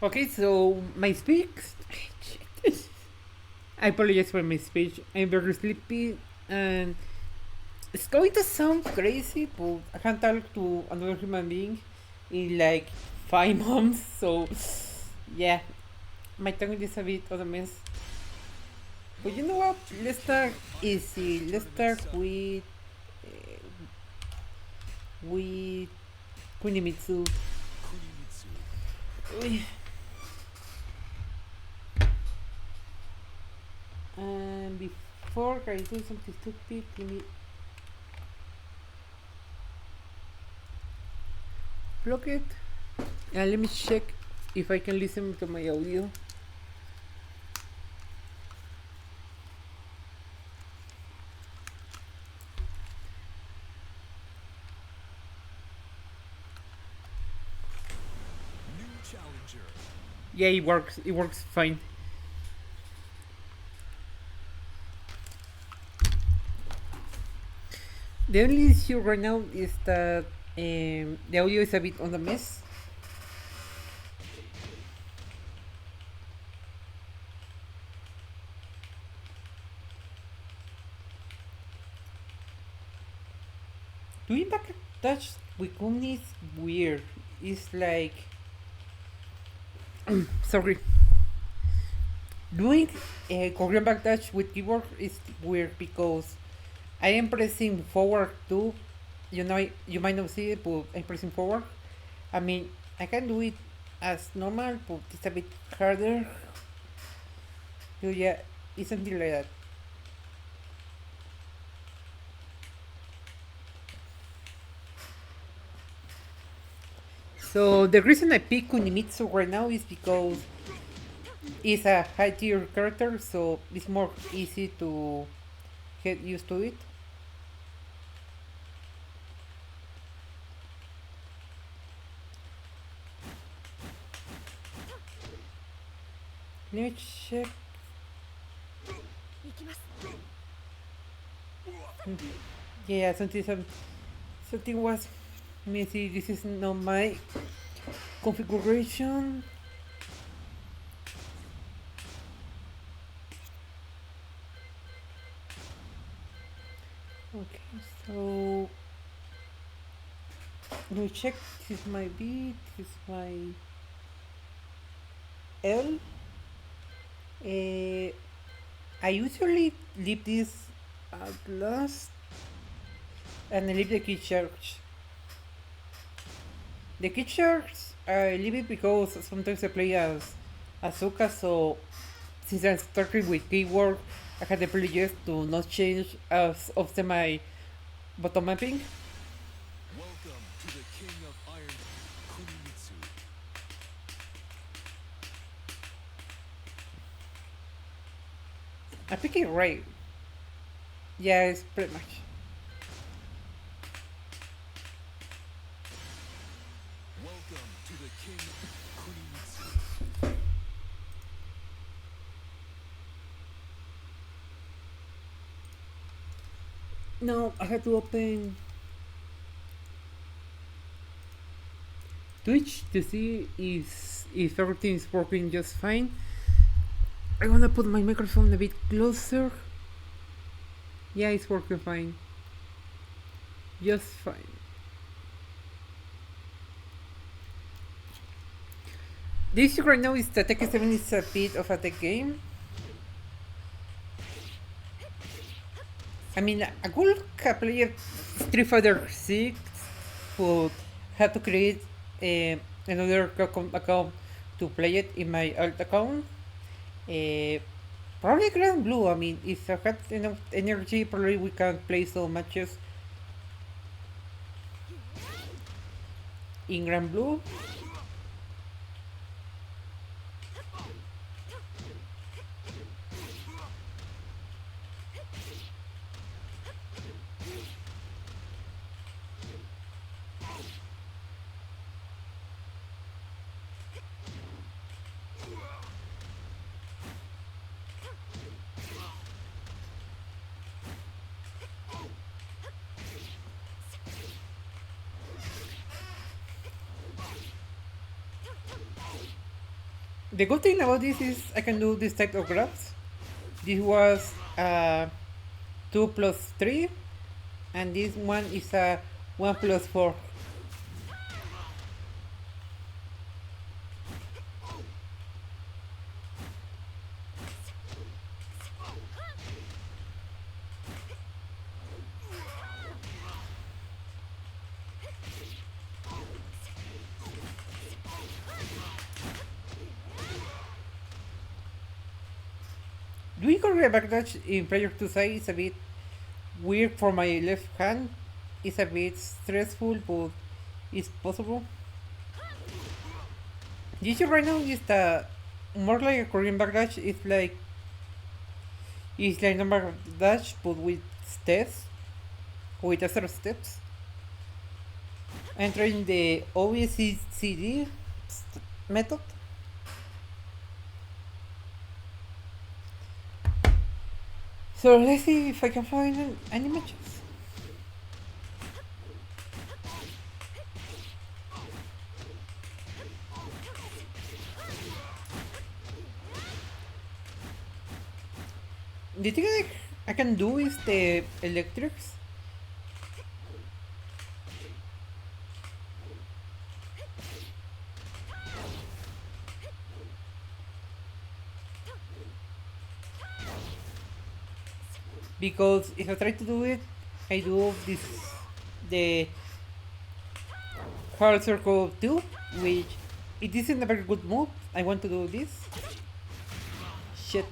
Okay, so my speech. I apologize for my speech. I'm very sleepy and it's going to sound crazy, but I can't talk to another human being in like 5 months. So yeah, my tongue is a bit of a mess. But you know what? Let's start easy. Let's start with Kunimitsu. Uy. And before I do something stupid, let me block it. And let me check if I can listen to my audio. Yeah, it works. It works fine. The only issue right now is that the audio is a bit on the mess. Doing back touch with Kuni is weird. It's like sorry. Doing Korean back touch with keyboard is weird because I am pressing forward too. You know, you might not see it, but I'm pressing forward. I mean, I can do it as normal, but it's a bit harder. So yeah, it's something like that. So the reason I pick Kunimitsu right now is because it's a high tier character, so it's more easy to get used to it. Let me check. Yeah, something was. Let me see. This is not my configuration. Okay, so let me check. This is my B. This is my L. I usually leave this at last, and I leave the key charge. The key charge, I leave it because sometimes I play as Asuka, so since I started with keyword, I had the privilege to not change as often my bottom mapping. I pick it right. Yeah, it's pretty much. No, I had to open Twitch to see if everything is working just fine. I wanna put my microphone a bit closer. Yeah, it's working fine. Just fine. The issue right now is that Tekken 7 is a bit of a tech game. I mean, I could have played Street Fighter 6, but had to create another account to play it in my alt account. Uh, Probably Grand Blue. I mean, if I had enough energy, probably we can play some matches in Grand Blue. The good thing about this is I can do this type of grabs. This was 2 plus 3, and this one is a 1 plus 4. Doing a backdash in player 2 side is a bit weird for my left hand. It's a bit stressful, but it's possible. The issue right now is that more like a Korean backdash. It's like number dash, but with steps, with a set of steps. I'm trying the OBCD method. So let's see if I can find any matches. The thing I can do is the electrics. Because if I try to do it, I do this the hard circle 2, which it isn't a very good move. I want to do this. Shit.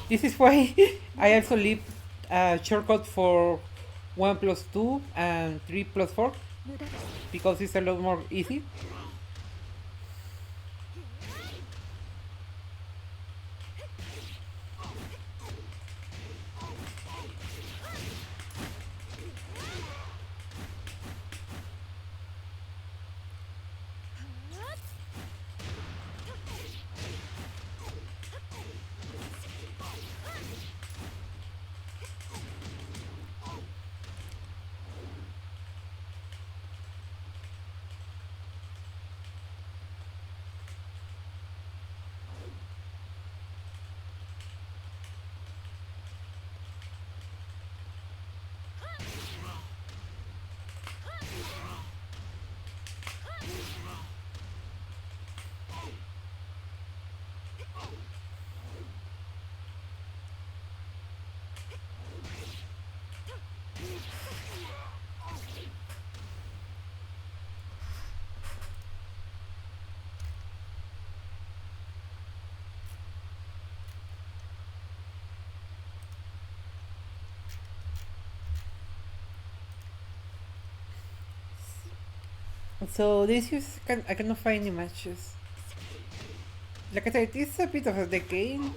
This is why I also leave a shortcut for 1 plus 2 and 3 plus 4 because it's a lot more easy. So this is I cannot find any matches. Like I said, it's a bit of the game,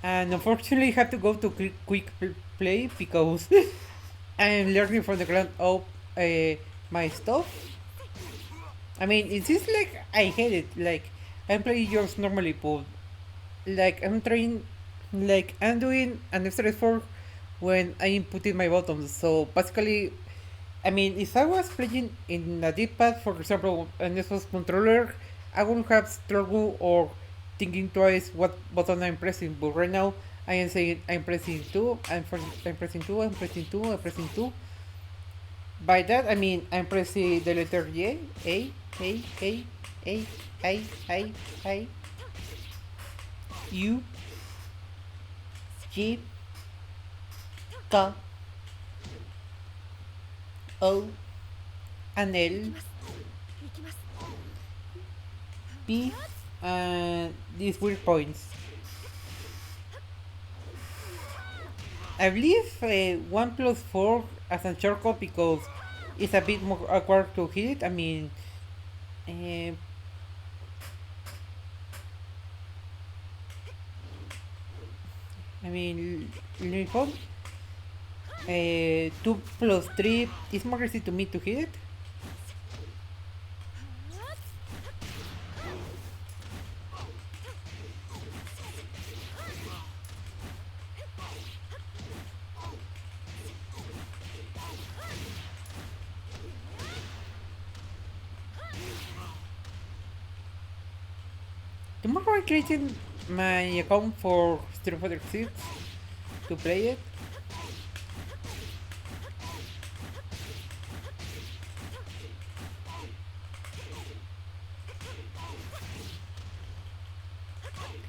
and unfortunately, I have to go to quick play because I'm learning from the ground up my stuff. I mean, it is like I hate it. Like I'm playing yours normally, but like I'm trying, like I'm doing an extra effort when I inputting my buttons. So basically, I mean, if I was playing in a D-pad, for example, an Xbox controller, I would have struggle or thinking twice what button I'm pressing. But right now, I am saying I'm pressing two, I'm pressing two, I'm pressing two, I'm pressing two. By that, I mean I'm pressing the letter A, U, G, K, O, and L, P, and these weird points. I believe 1 plus 4 as a shortcut because it's a bit more awkward to hit it. I mean, uh, let me hold. 2 plus 3 is more easy to me to hit it. Tomorrow I'm creating my account for Street Fighter 6 to play it.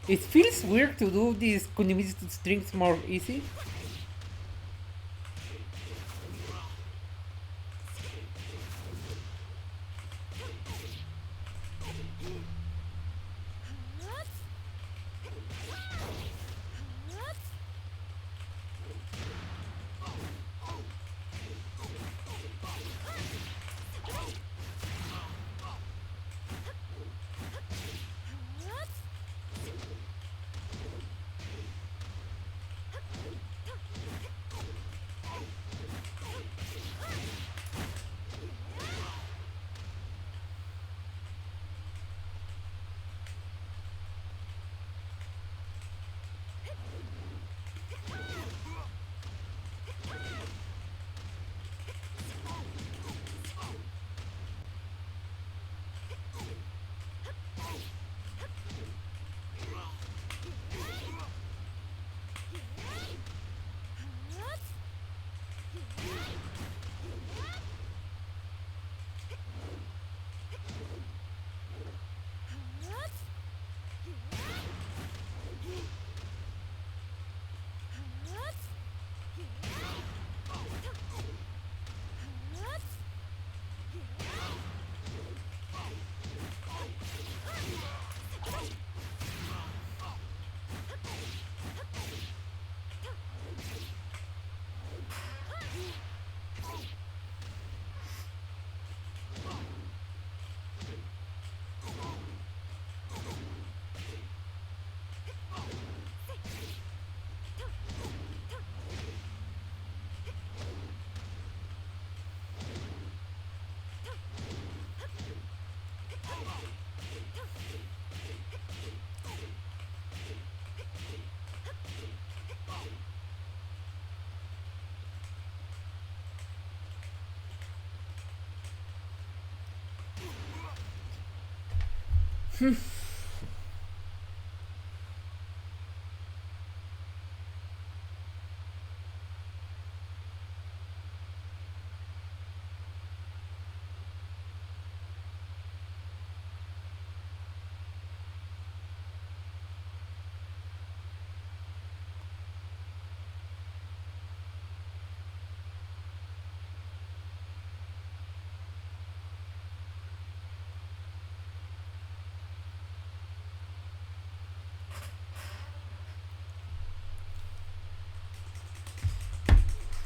It feels weird to do these unlimited strings more easy.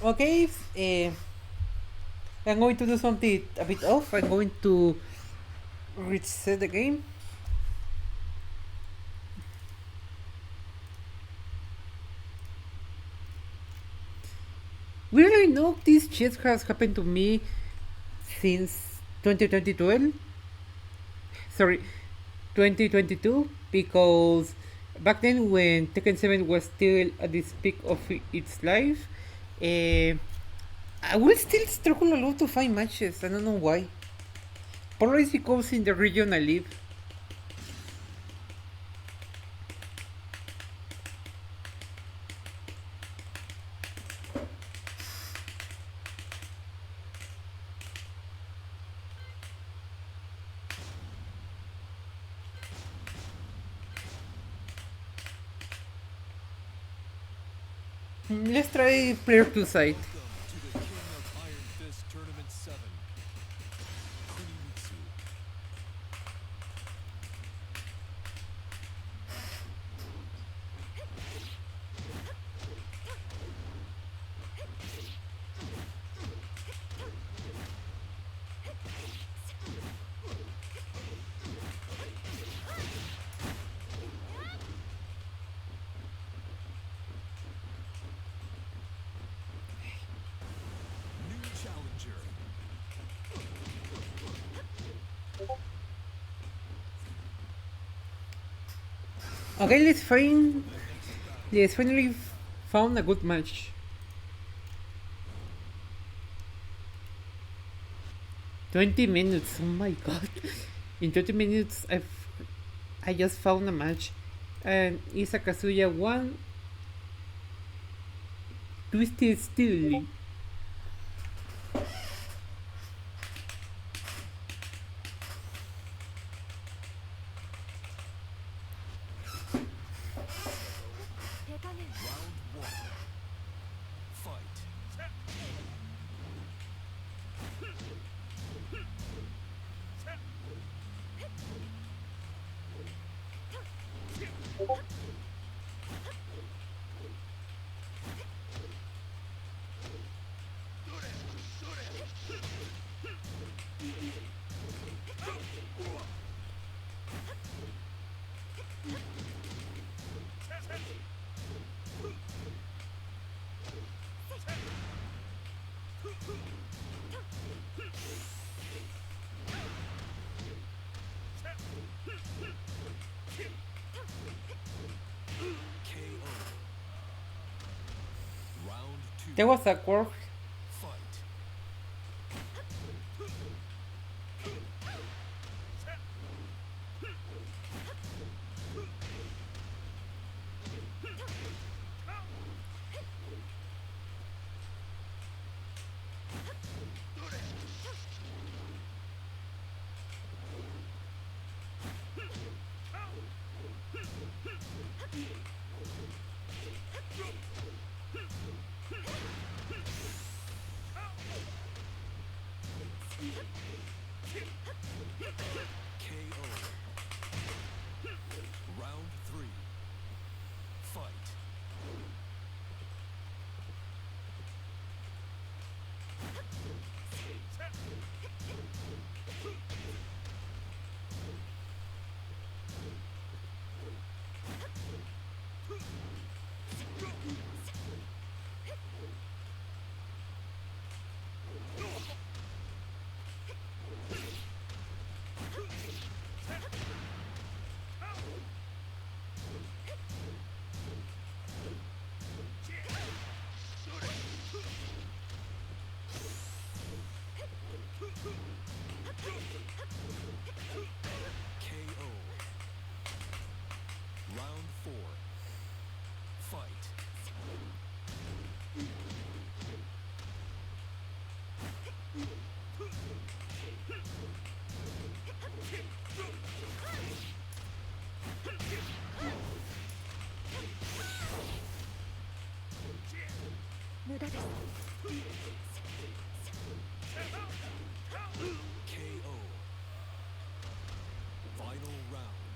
Okay, I'm going to do something a bit off. I'm going to reset the game. Weirdly no, this shit has happened to me since 2012. Sorry, 2022, because back then when Tekken 7 was still at this peak of its life, uh, I will still struggle a lot to find matches. I don't know why. Probably it's because in the region I live. Let's try player 2 side. Okay, let's find. Let's finally found a good match. 20 minutes. Oh my god! In 20 minutes, I just found a match, and it's a Kazuya 1 Twisted Steel. There was a work.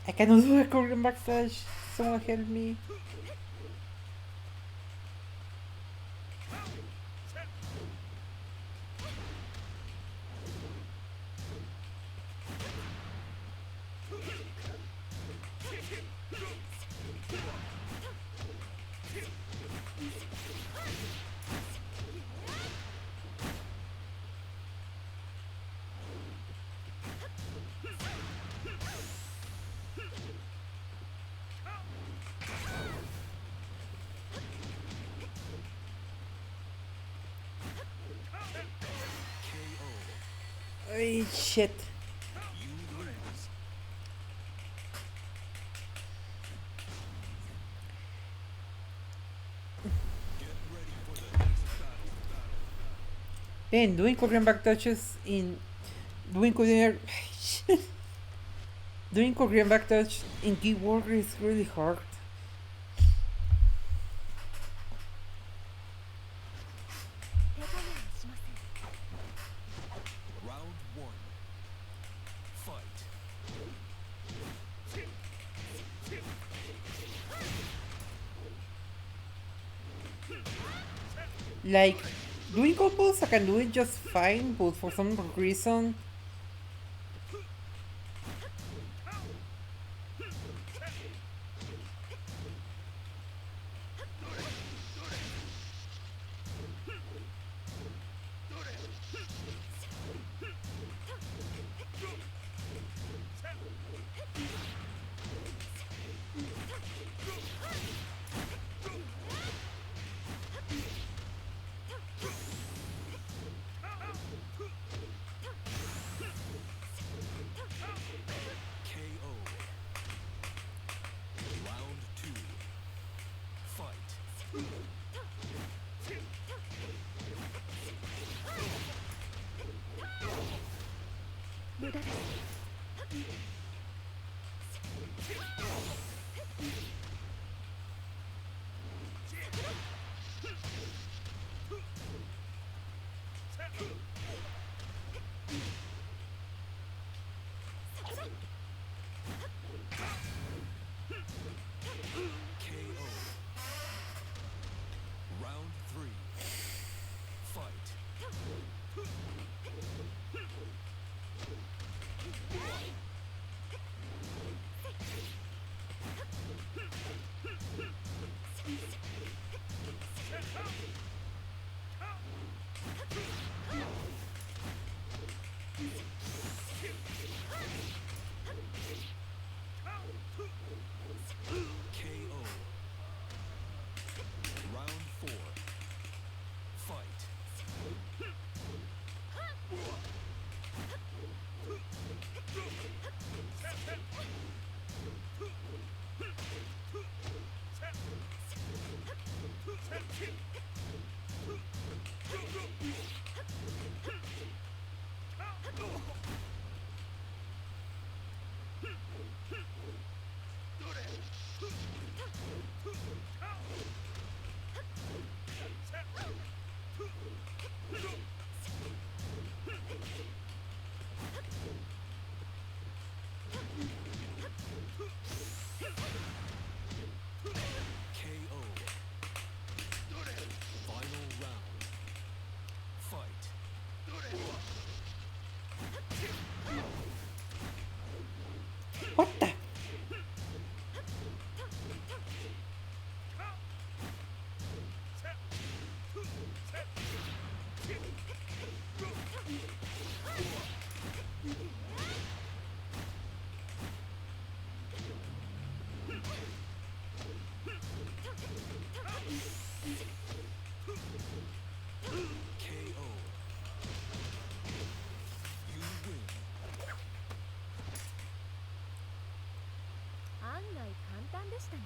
I cannot do a Korean backdash. Someone help me. Ay, shit. Man, doing Korean backdashes in doing Korean doing Korean backdash in keyboard is really hard. Like, doing combos, I can do it just fine, but for some reason, Round three. Fight. KO. Round four. Fight. KO. Final round. Fight. What the? KO. You win. 案外簡単でしたね。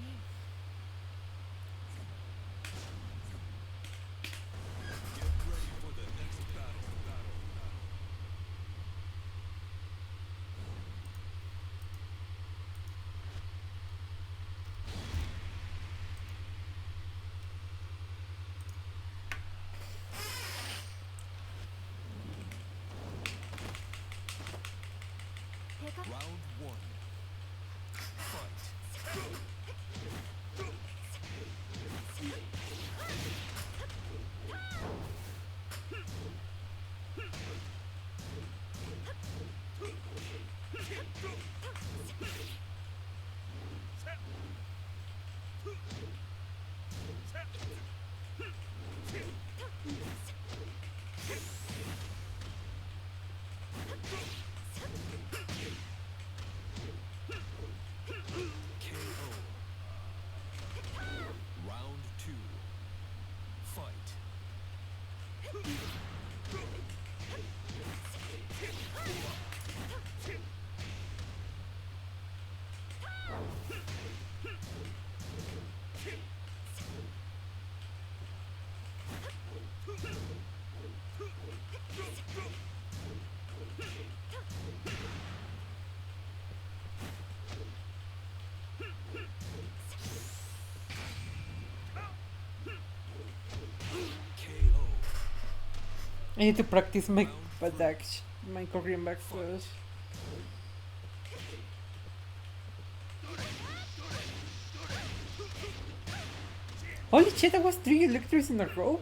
Get ready for the next battle. Round one. Fight. KO. Round two. Fight. KO. I need to practice my backdash, my Korean backslash. Holy shit, that was 3 electors in a row?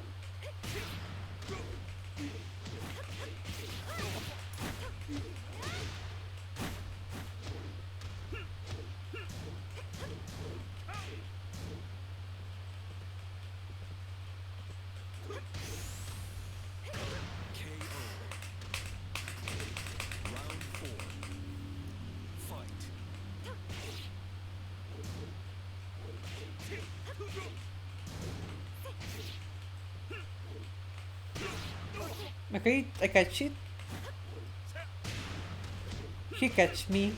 KO. Round four. Fight. Okay, I catch it. He catch me.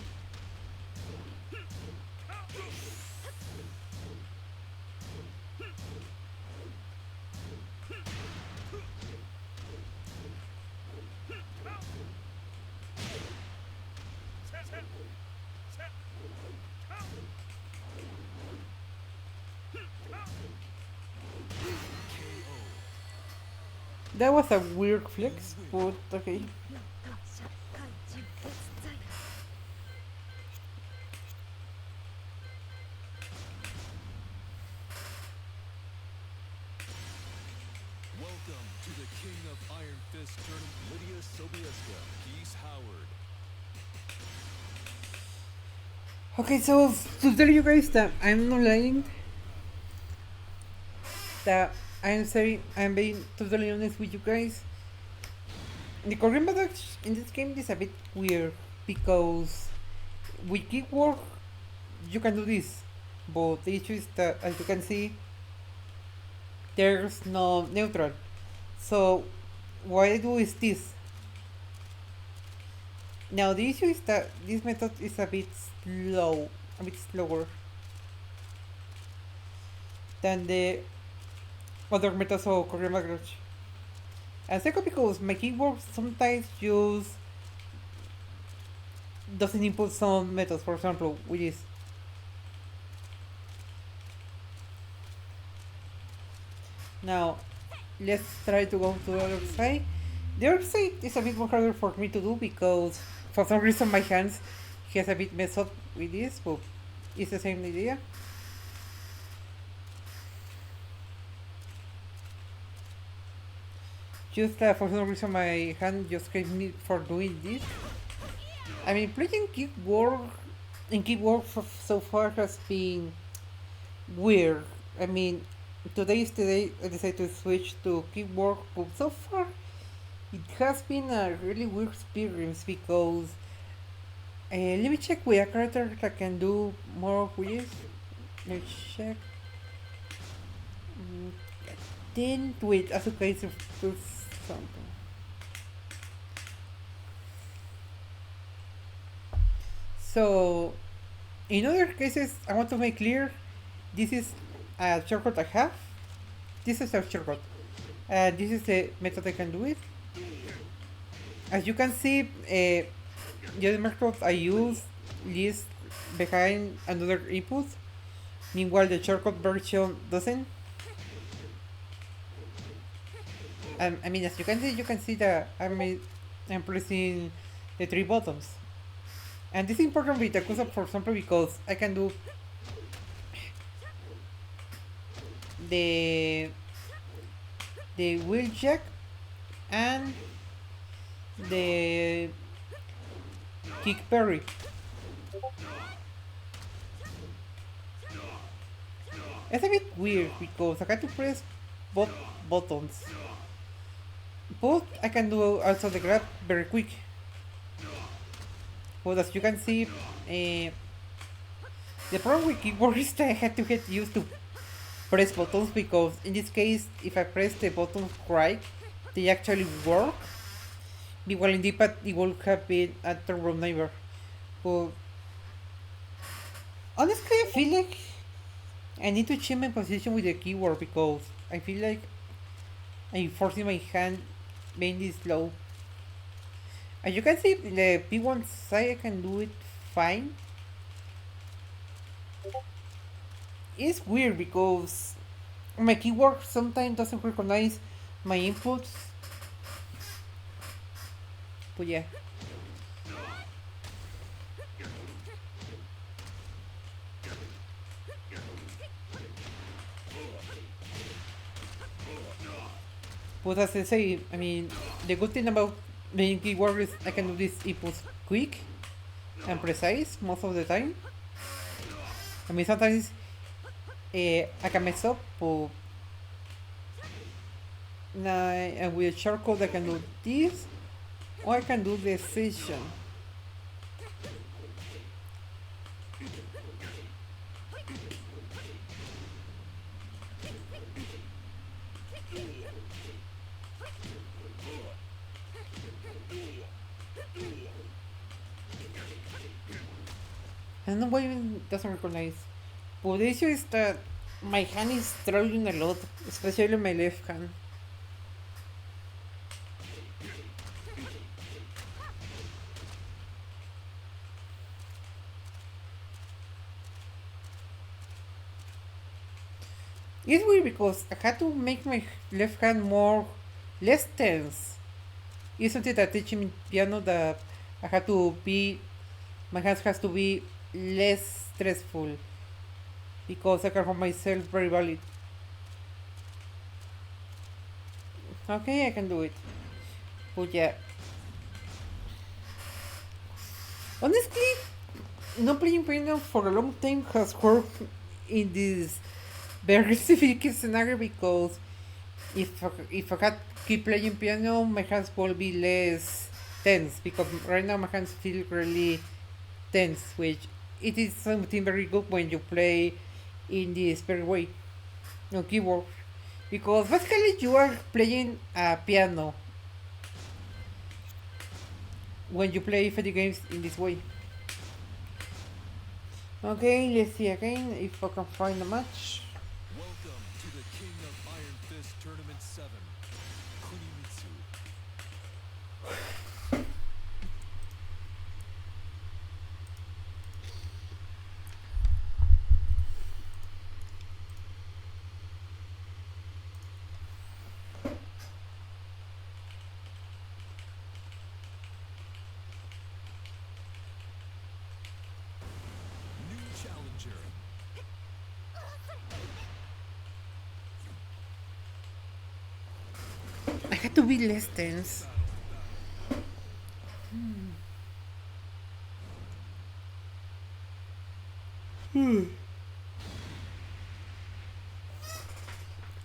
That was a weird flex, You win. but okay. Welcome to the King of Iron Fist tournament. Lydia Sobieska, Geese Howard. Okay, so to tell you guys that I'm not lying, that I'm being totally honest with you guys. The Korean battle in this game is a bit weird because with kick work you can do this, but the issue is that as you can see, there's no neutral. So what I do is this. Now the issue is that this method is a bit slower than the other methods of Korean language. And second because my keyboard sometimes use doesn't input some methods, for example, which is now let's try to go to the other side. The other side is a bit more harder for me to do because for some reason my hands has a bit messed up with this, but it's the same idea. Just for some reason my hand just hates me for doing this. I mean, playing keyboard so far has been weird. I mean, today is the day I decided to switch to keyboard, but so far it has been a really weird experience because let me check with a character that can do more with. Let me check. Mm, then wait, Asuka is do something. So, in other cases, I want to make clear this is a shortcut I have. This is a shortcut. This is the method I can do it. As you can see, the other method I use is behind another input. Meanwhile, the shortcut version doesn't. I mean, as you can see that I'm pressing the three buttons. And this is important with Yakuza, for example, because I can do the wheel jack and the kick parry. It's a bit weird because I have to press both buttons. But I can do also the grab very quick. But as you can see, the problem with keyboard is that I had to get used to press buttons because in this case, if I press the buttons right, they actually work. Meanwhile in D-pad, it would have been a turbo neighbor. But honestly, I feel like I need to change my position with the keyboard because I feel like I'm forcing my hand mainly slow. As you can see, the P1 side I can do it fine. It's weird because my keyboard sometimes doesn't recognize my inputs. But yeah. But as I say, I mean, the good thing about being keyboard is I can do these inputs quick and precise most of the time. I mean, sometimes I can mess up, but and with a shortcut I can do this, or I can do the session. I don't know why it doesn't recognize. But the issue is that my hand is struggling a lot, especially my left hand. It's weird because I had to make my left hand more less tense. It's something that teaching piano that I have to be, my hands has to be less stressful because I can hold myself very valid. Okay, I can do it. But yeah, honestly, not playing piano for a long time has worked in this very specific scenario because if I had keep playing piano, my hands will be less tense because right now my hands feel really tense, which it is something very good when you play in this very way on keyboard because basically you are playing a piano when you play video games in this way. Okay, let's see again if I can find a match. Welcome to the King of Iron Fist Tournament 7, Kunimitsu. New challenger. I had to be less tense.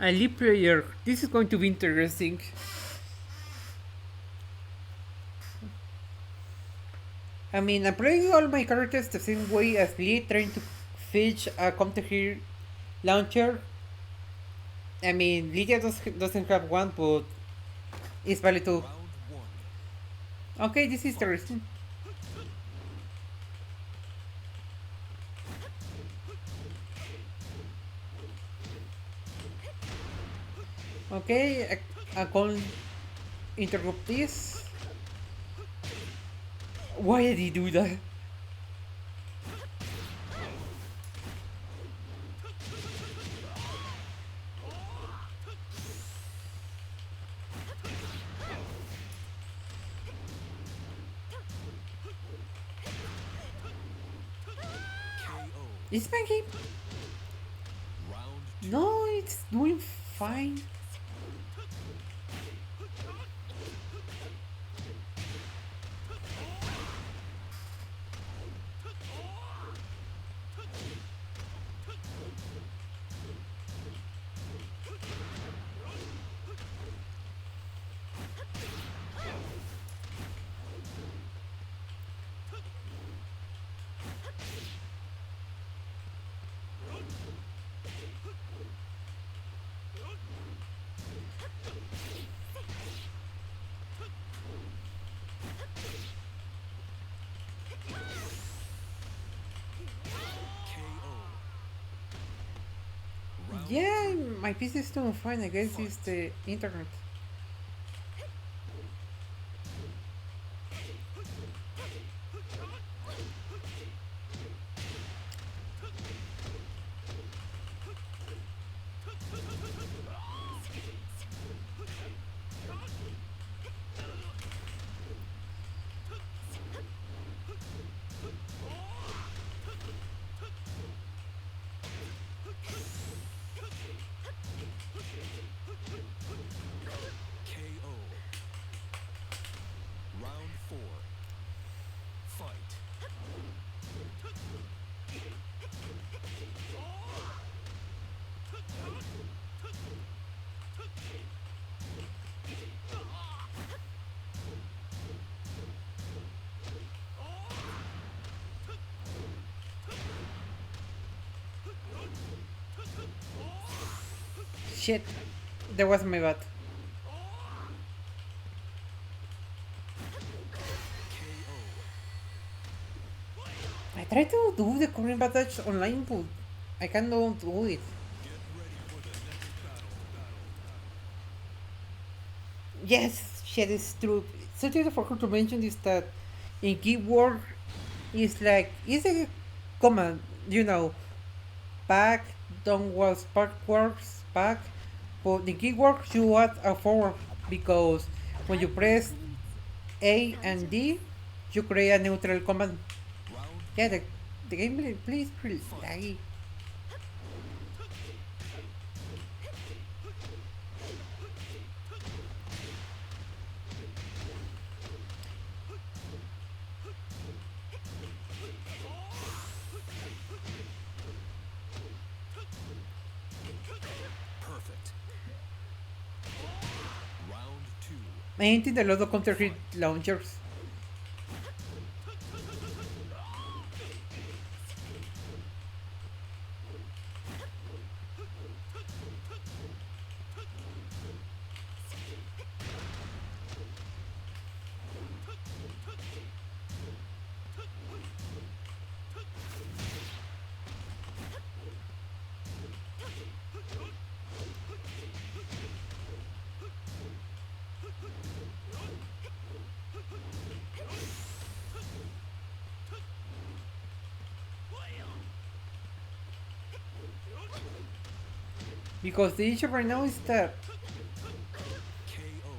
A lead player. This is going to be interesting. I mean, I'm playing all my characters the same way as Lee, trying to fetch a counter hero launcher. I mean, Lydia doesn't have one, but it's valid too. Round 1. Okay, this is interesting. Okay, I can't interrupt this. Why did he do that? KO. Is my game? Round 2. No, it's doing fine. KO. Round Yeah, 3. my PC is doing fine. I guess it's the internet. KO. Round 4. Fight. Shit, that was my bad. KO. I tried to do the current battle online, but I cannot do it. Get ready for the next battle. Yes, shit is true. Something I forgot to mention is that in keyboard, it's a command, back, downwards, backwards, back. But in keyboard, you add a forward. because when you press A and D, you create a neutral command. Round Yeah, the gameplay plays pretty laggy. perfect. Round two. I think a lot of counter hit launchers. Because the issue right now is that KO.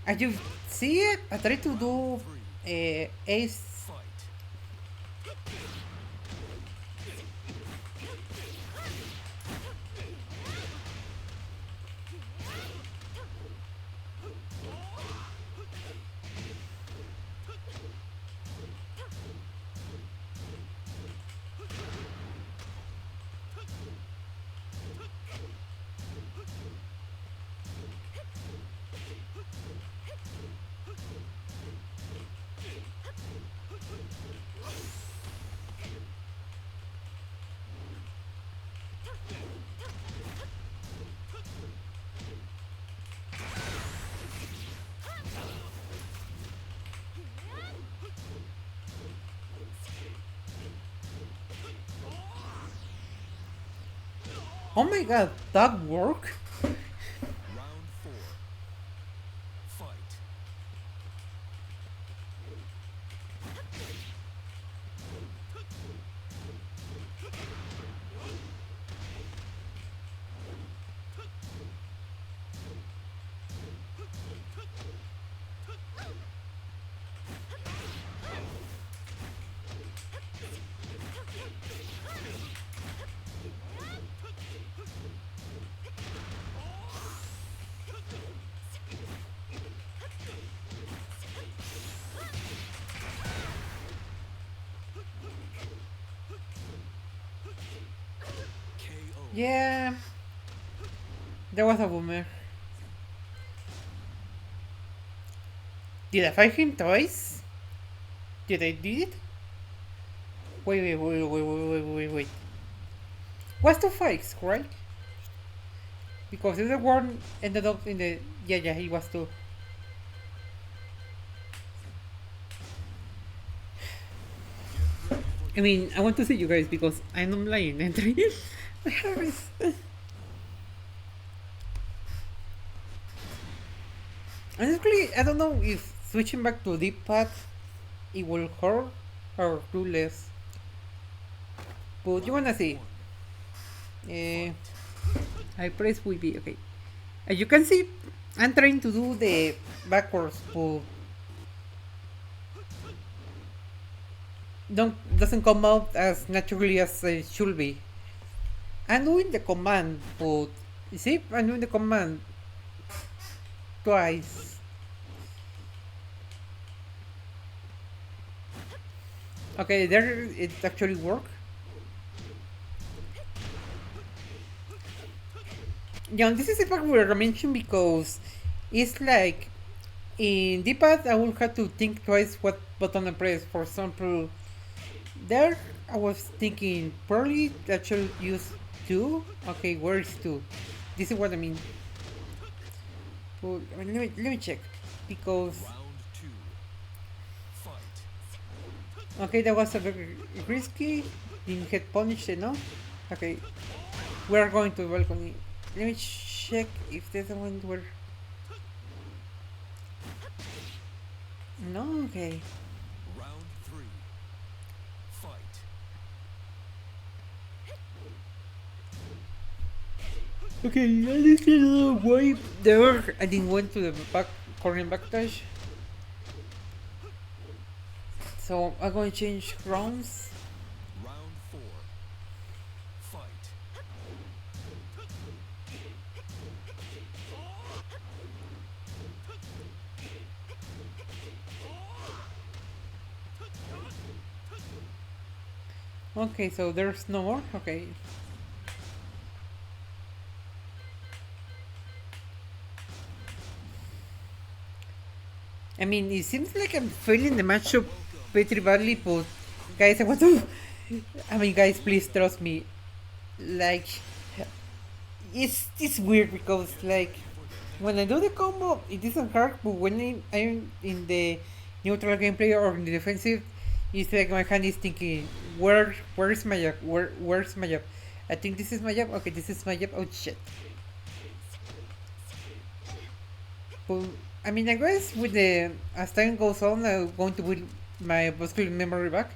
as you see it, I try to do ace. Fight. Oh my god, that work? Round four. Fight. KO. Yeah, that was a boomer. Did I fight him twice? Did I did it? Wait. Was two fights, right? Because the other one ended up in the yeah, he was two. I mean, I want to see you guys because I'm not lying. Entry. My hair is. Honestly, I don't know if switching back to deep pad it will hurt or do less. But you wanna see? Uh, I press VB. Okay. As you can see, I'm trying to do the backwards, but don't doesn't come out as naturally as it should be. I'm doing the command, but you see, I'm doing the command twice. Okay, there it actually worked. Yeah, this is a part where I mentioned because it's like in D-pad I will have to think twice what button I press. For example, there I was thinking probably I should use two. Okay, where is two? This is what I mean. Well, let me check because Round two. Fight. okay, that was a very risky. Didn't get punished enough. Okay, we are going to the balcony. Let me check if there's one where. No, okay. Round three. Fight. Okay, I didn't know why there. I didn't went to the back corner backdash. So I'm going to change rounds. Round 4. Fight. Okay, so there's no more. Okay. I mean, it seems like I'm failing the matchup pretty badly, but guys, I want to. I mean, guys, please trust me. Like, it's weird because like when I do the combo, it isn't hard, but when I'm in the neutral gameplay or in the defensive, it's like my hand is thinking, where's my jab? Where's my jab? I think this is my jab. Okay, this is my jab. Oh shit. But I mean, I guess with the as time goes on, I'm going to build my muscular memory back.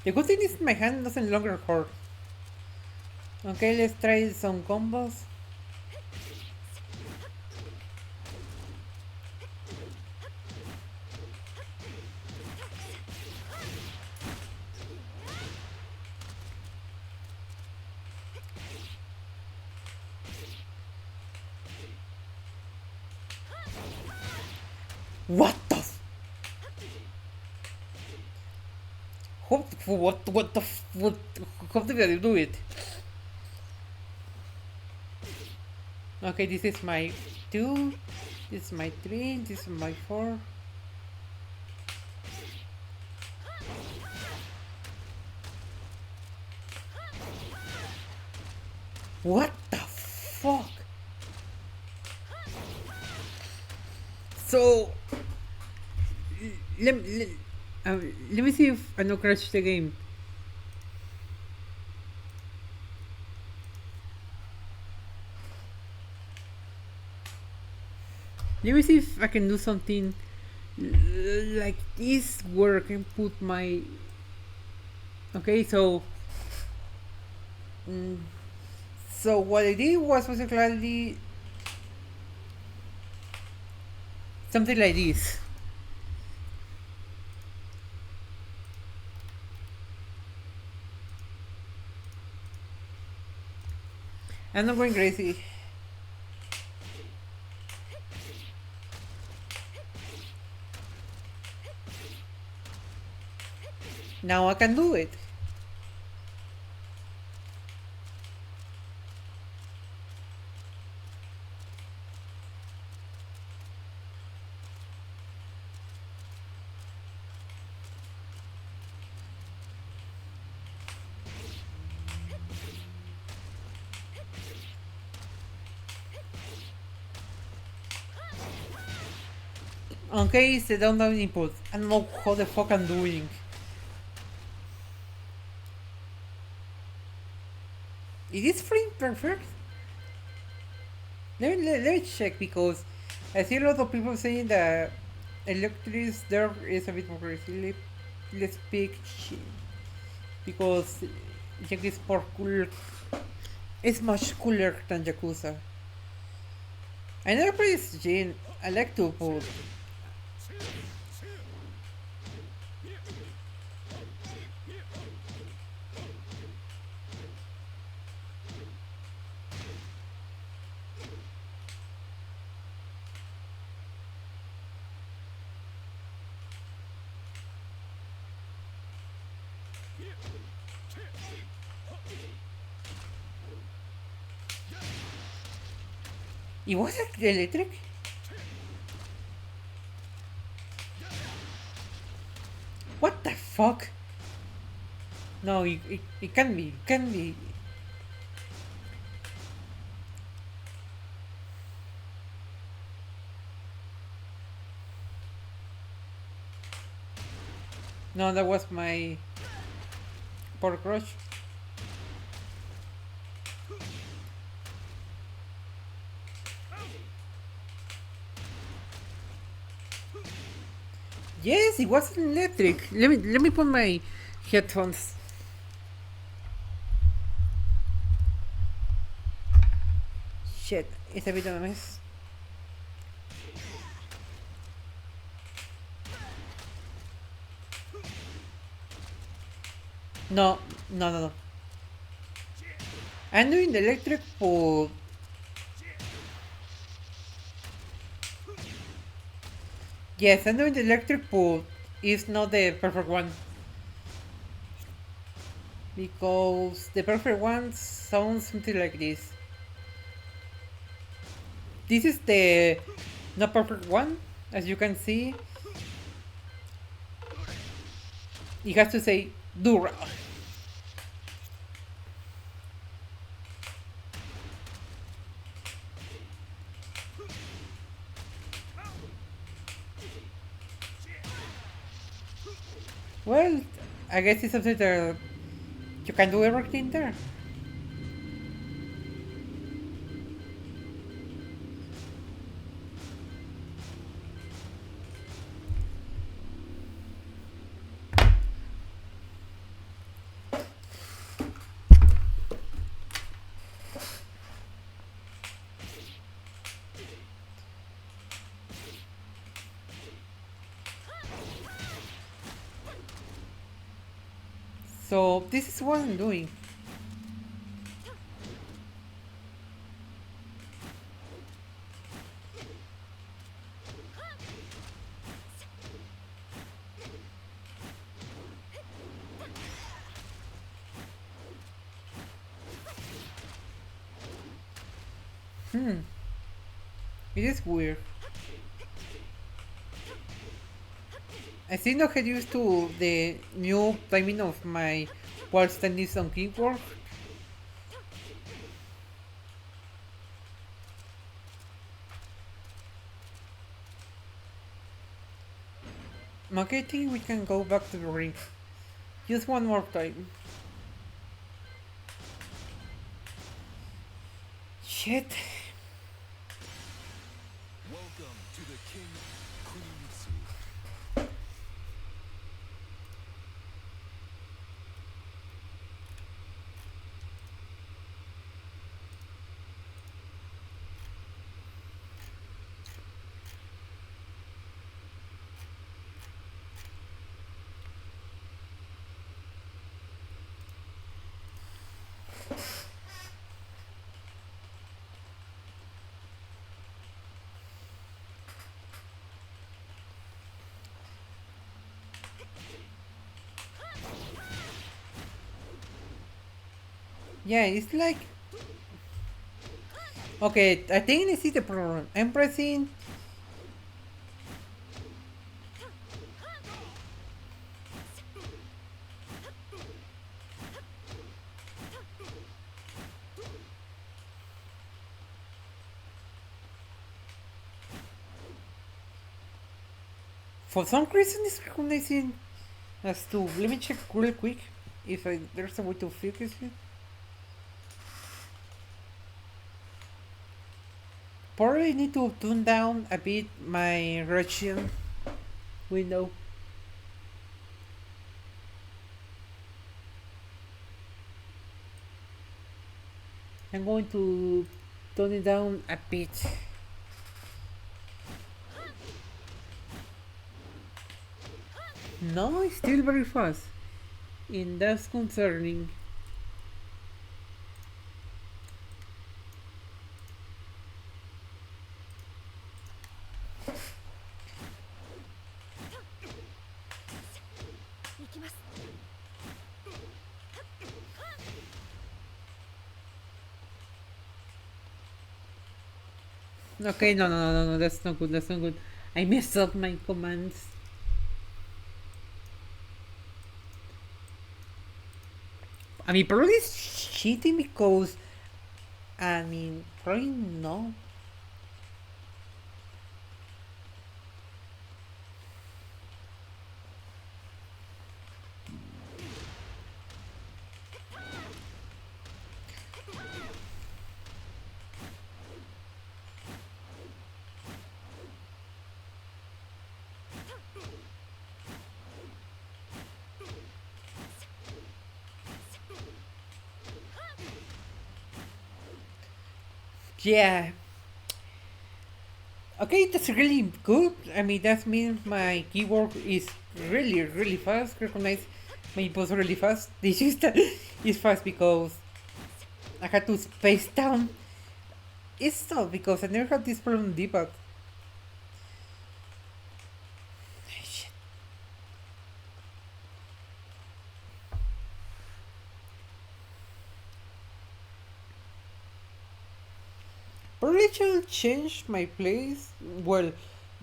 The good thing is my hand doesn't longer hurt. Okay, let's try some combos. What the? What the? What? How did I do it? Okay, this is my 2, this is my 3, this is my 4. What the fuck? So, let, let, let me see if I don't crash the game. Let me see if I can do something like this where I can put my. Okay, so. Mm, so what I did was basically something like this. I'm not going crazy. Now I can do it. Okay, it's the down input. I don't know how the fuck I'm doing. Is this frame perfect? Let me check because I see a lot of people saying that Electris there is a bit more crazy. Let's pick because Jack is more cool. It's much cooler than Yakuza. I never played Jin. I like to put. It was electric? What the fuck? No, it can be. It can be. No, that was my pork crush. Yes, it was electric. Let me put my headphones. Shit, it's a bit of a mess. No, no, no, no. I'm doing the electric but yes, I'm doing the electric but it's not the perfect one. Because the perfect one sounds something like this. This is the not perfect one, as you can see. It has to say Dura. Well, I guess it's something that you can do everything there. So this is what I'm doing. It is weird. I still not get used to the new timing of my wall standings on keyboard. Okay, I think we can go back to the ring. Just one more time. Shit. Welcome to the King Kunimitsu. Yeah, it's like. Okay, I think this is the problem. I'm pressing. For some reason, it's recognizing as to. Let me check real quick if there's a way to fix it. Probably need to tune down a bit my region window. I'm going to tone it down a bit. No, it's still very fast. And that's concerning. Okay, no, no, no, no, no, that's not good, that's not good. I messed up my commands. I mean, probably it's cheating because, I mean, probably no. Yeah. Okay, that's really good. I mean, that means my keyboard is really, really fast. Recognize my inputs really fast. This is fast because I had to space down. It's not because I never had this problem with D-pad. Shit. Probably should change my place. Well,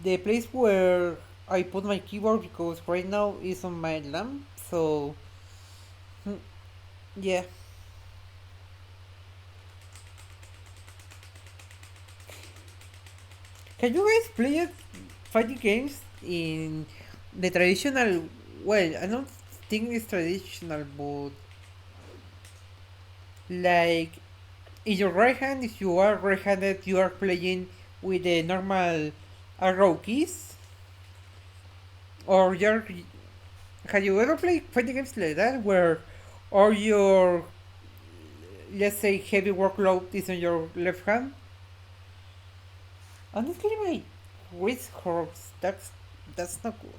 the place where I put my keyboard because right now it's on my lamp. So, hmm, yeah. Can you guys play fighting games in the traditional? Well, I don't think it's traditional, but like in your right hand, if you are right-handed, you are playing with the normal arrow keys, or you're. Have you ever played fighting games like that where all your, let's say, heavy workload is on your left hand? Honestly, my wrist hurts. That's not good.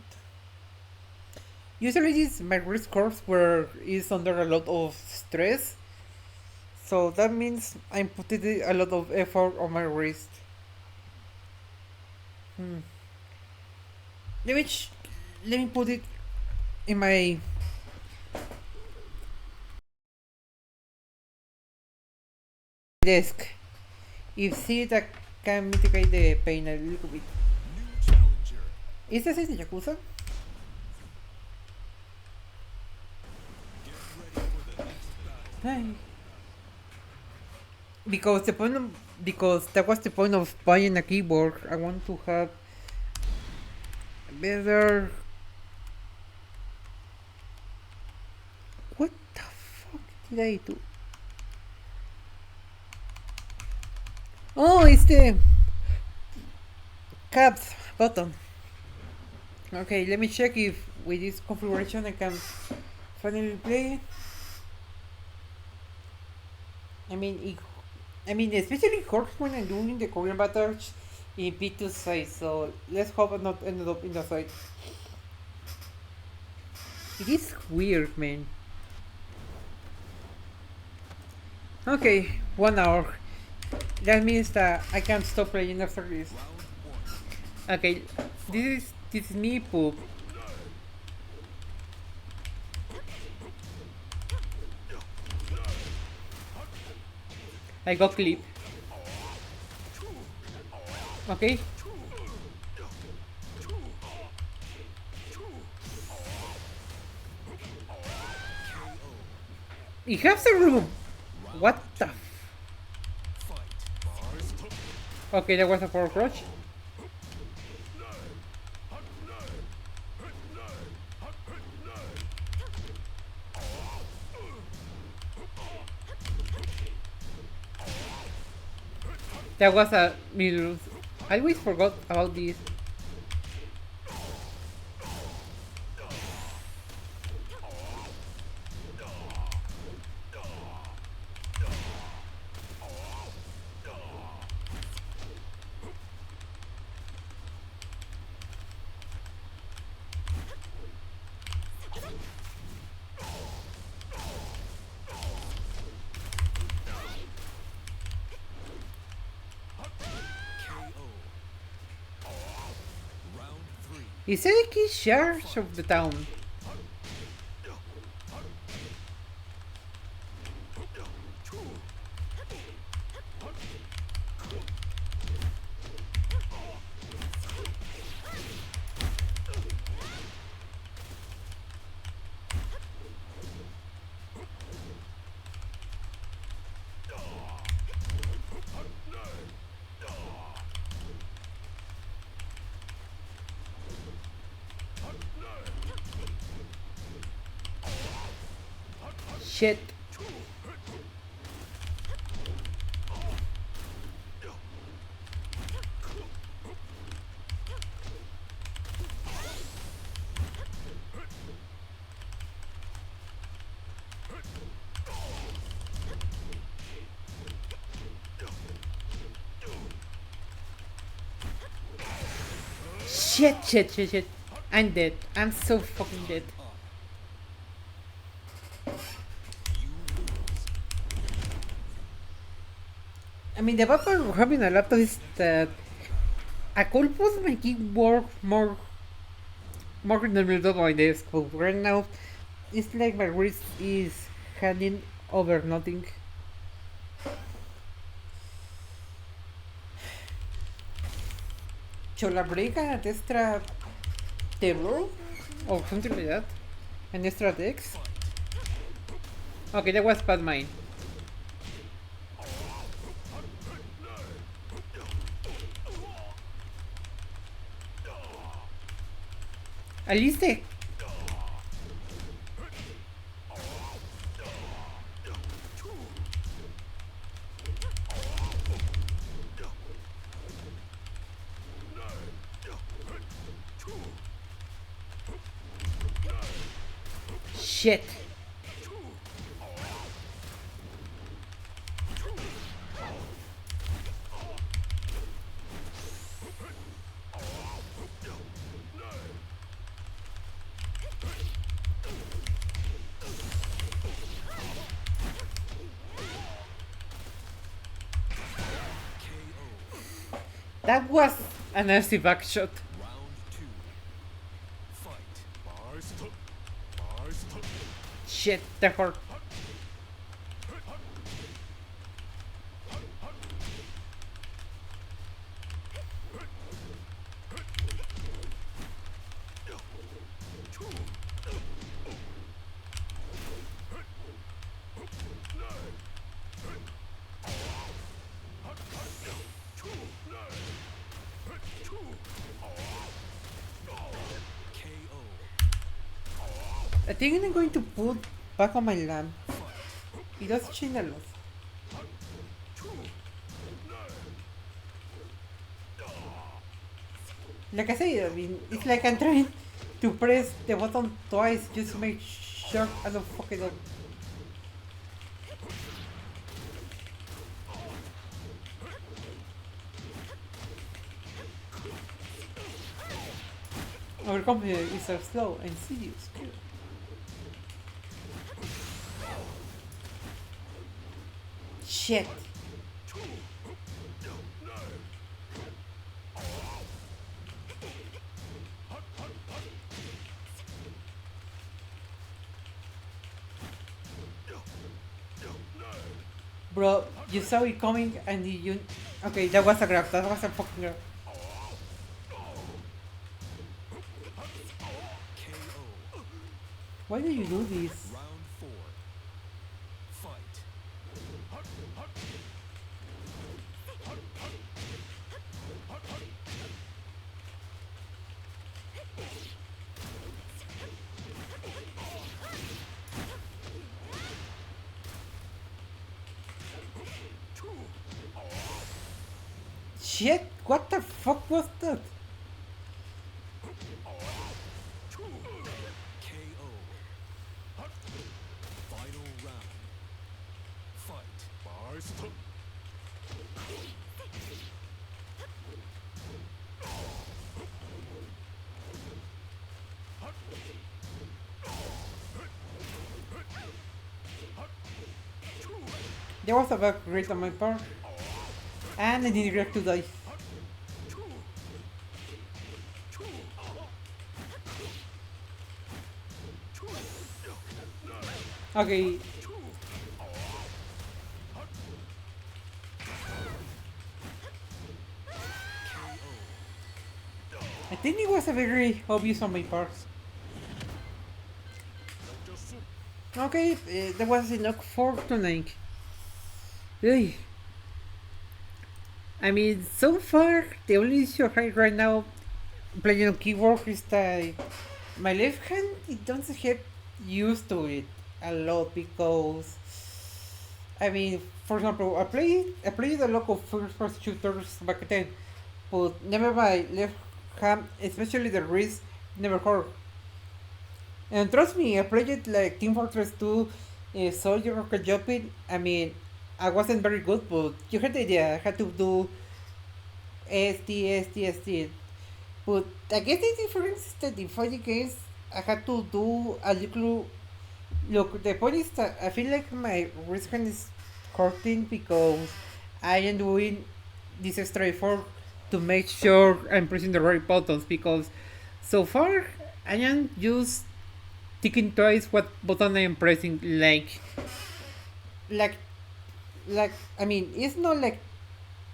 Usually, it's my wrist hurts where it's under a lot of stress, so that means I'm putting a lot of effort on my wrist. Hmm. Let me ch- let me put it in my desk. If see that can mitigate the pain a little bit. New challenger. Is this in Yakuza? Get ready for the next battle. Ay. Because the point of, because that was the point of buying a keyboard. I want to have better. What the fuck did I do? Oh, it's the caps button. Okay, let me check if with this configuration I can finally play it. I mean, especially hurts when I'm doing the Korean battles in P2 size. So let's hope I'm not ended up in the side. It is weird, man. Okay, 1 hour. That means that I can stop playing after this. Round one. Okay, this is me poop. I got clip. Okay. It has a room. What the? Fight. Okay, that was a power crush. That was a middle. I always forgot about this. KO. Round three. Is it a key charge of the town? Shit. Shit. I'm dead. I'm so fucking dead. Up. You lose. I mean, the bad part of having a laptop is that a could put my keyboard more than the my desk, but right now it's like my wrist is handing over nothing. C'ho la brega a destra table or something like that. An extra dex. Okay, that was bad mine. At least they. Shit. That was a nasty back shot. Round two. Fight. Shit, that hurt. KO. I think I'm going to put back on my lamp. It does change a lot. Like I said, I mean, it's like I'm trying to press the button twice just to make sure I don't fuck it up. Our company is so slow and serious. Shit. Bro, you saw it coming and you... Okay, that was a grab. That was a fucking grab. KO. Why do you do this? Round four. Fight. Shit, what the fuck was that? KO. Final round. Fight. There was a bad rate on my part. And I didn't react to die. Okay. I think it was a very obvious on my part. Okay, that was enough for tonight. Ugh. I mean, so far, the only issue I have right now playing on keyboard is that my left hand, it doesn't get used to it a lot because, I mean, for example, I played a lot of first shooters back then, but never my left hand, especially the wrist, never hurt. And trust me, I played it like Team Fortress 2, Soldier Rocket Jumping. I mean, I wasn't very good, but you had the idea. I had to do ST. But I guess the difference is that in fighting games, I had to do a little. Look, the point is that I feel like my wrist hand is hurting because I am doing this extra effort to make sure I'm pressing the right buttons because so far I am just ticking twice what button I am pressing. Like, like I mean, it's not like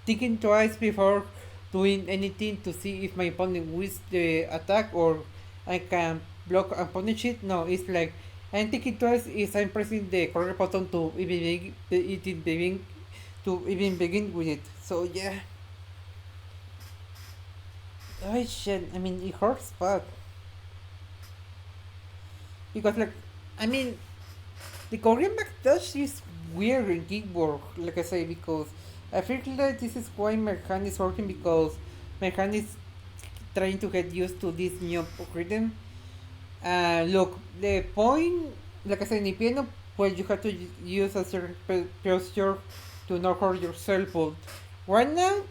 thinking twice before doing anything to see if my opponent wins the attack or I can block and punish it. No, it's like I'm thinking twice if I'm pressing the correct button to even begin with it. So yeah. Oh shit! I mean, it hurts bad because I mean, the Korean backdash is weird in keyboard, like I say, because I feel like this is why my hand is working because my hand is trying to get used to this new rhythm. Look, the point, like I said, in piano, well, you have to use a certain posture to not hurt yourself, but right now,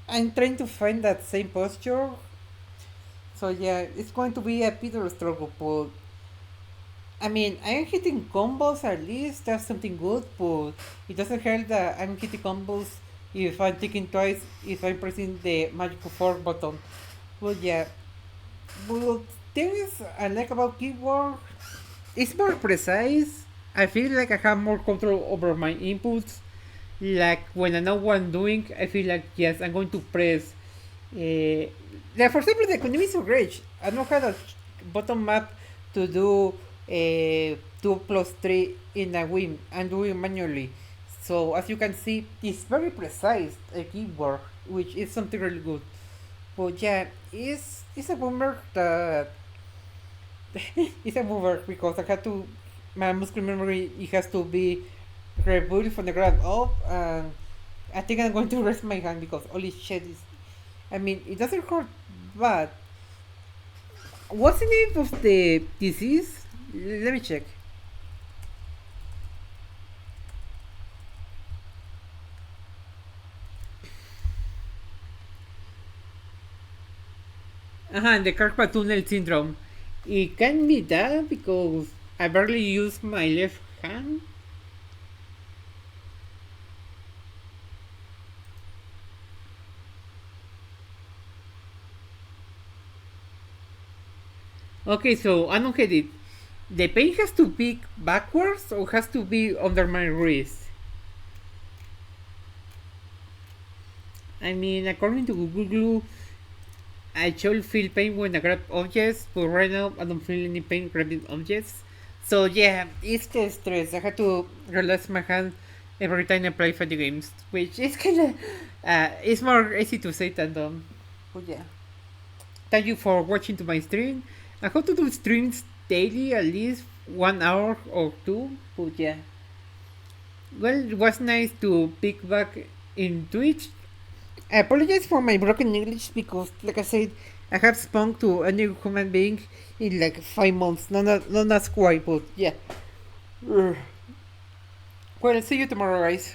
I'm trying to find that same posture. So yeah, it's going to be a bit of a struggle, but I mean, I'm hitting combos at least, that's something good, but it doesn't help that I'm hitting combos if I'm thinking twice, if I'm pressing the magical fork button. But yeah, but things I like about keyboard, it's more precise. I feel like I have more control over my inputs. Like when I know what I'm doing, I feel like yes, I'm going to press. Like for example, the economics of rage. I don't have a bottom map to do 2 plus 3 in a win. I'm doing manually. So as you can see, it's very precise a keyboard, which is something really good. But yeah, it's a bummer that it's a bummer because I had to my muscle memory it has to be rebuilt from the ground up and I think I'm going to rest my hand because holy shit is I mean it doesn't hurt bad. What's the name of the disease? Let me check. The carpal tunnel syndrome. It can be that because I barely use my left hand. Okay, so I don't get it. The pain has to be backwards or has to be under my wrist? I mean, according to Google Glue, I should feel pain when I grab objects, but right now I don't feel any pain grabbing objects. So yeah, it's the stress. I have to relax my hand every time I play video games, which is kinda, it's more easy to say than done. But yeah, thank you for watching to my stream. I hope to do streams daily, at least 1 hour or two. But yeah, well, it was nice to pick back in Twitch. I apologize for my broken English because, like I said, I have spoken to a new human being in like 5 months. Not quite, but yeah. Well, see you tomorrow, guys.